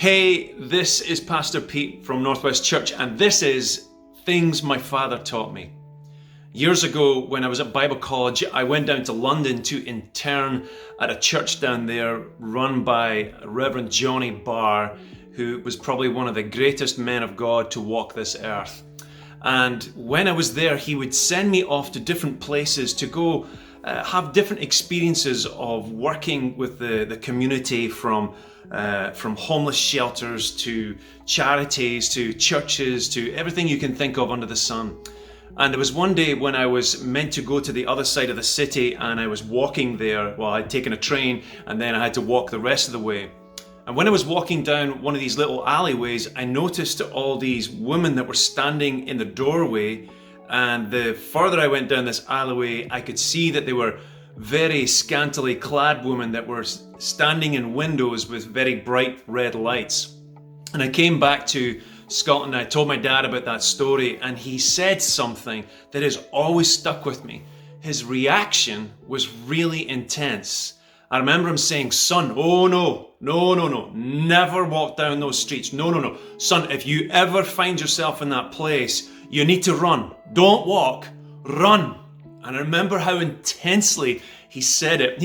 Hey, this is Pastor Pete from Northwest Church, and this is Things My Father Taught Me. Years ago, when I was at Bible College, I went down to London to intern at a church down there run by Reverend Johnny Barr, who was probably one of the greatest men of God to walk this earth. And when I was there, he would send me off to different places to go have different experiences of working with the community, from homeless shelters to charities to churches to everything you can think of under the sun. And there was one day when I was meant to go to the other side of the city, and I was walking there. Well, I'd taken a train and then I had to walk the rest of the way. And when I was walking down one of these little alleyways, I noticed all these women that were standing in the doorway. And the further I went down this alleyway, I could see that they were very scantily clad women that were standing in windows with very bright red lights. And I came back to Scotland and I told my dad about that story, and he said something that has always stuck with me. His reaction was really intense. I remember him saying, "Son, oh no, never walk down those streets. No. Son, if you ever find yourself in that place, you need to run. Don't walk, run." And I remember how intensely he said it.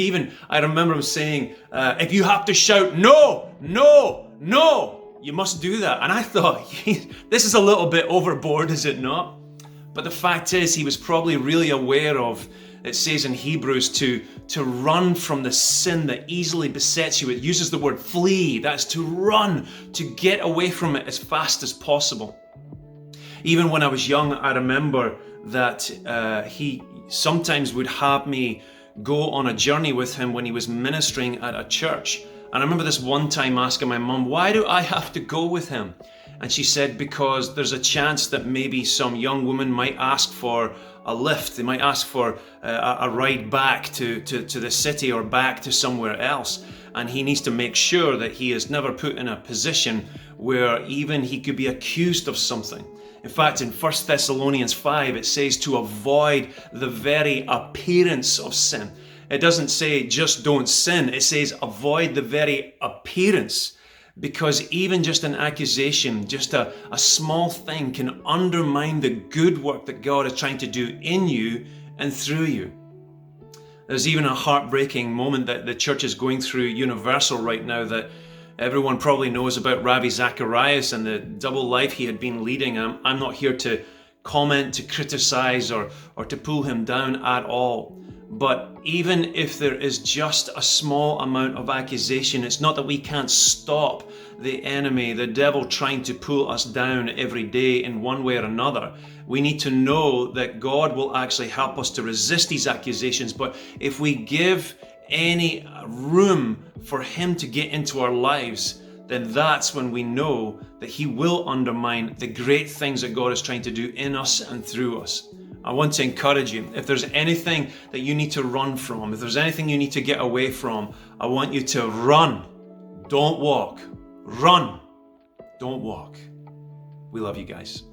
I remember him saying, if you have to shout, no, you must do that. And I thought, this is a little bit overboard, is it not? But the fact is, he was probably really aware of, it says in Hebrews, to run from the sin that easily besets you. It uses the word flee. That's to run, to get away from it as fast as possible. Even when I was young, I remember that he sometimes would have me go on a journey with him when he was ministering at a church. And I remember this one time asking my mum, "Why do I have to go with him?" And she said, "Because there's a chance that maybe some young woman might ask for a lift. They might ask for a ride back to the city or back to somewhere else. And he needs to make sure that he is never put in a position where even he could be accused of something." In fact, in 1 Thessalonians 5, it says to avoid the very appearance of sin. It doesn't say just don't sin. It says avoid the very appearance. Because even just an accusation, just a small thing, can undermine the good work that God is trying to do in you and through you. There's even a heartbreaking moment that the church is going through Universal right now that everyone probably knows about 𝗦𝘂𝗣𝗪 and the double life he had been leading. I'm not here to comment, to criticize, or to pull him down at all. But even if there is just a small amount of accusation, it's not that we can't stop the enemy, the devil, trying to pull us down every day in one way or another. We need to know that God will actually help us to resist these accusations. But if we give any room for him to get into our lives, then that's when we know that he will undermine the great things that God is trying to do in us and through us. I want to encourage you, if there's anything that you need to run from, if there's anything you need to get away from, I want you to run. Don't walk. Run. Don't walk. We love you guys.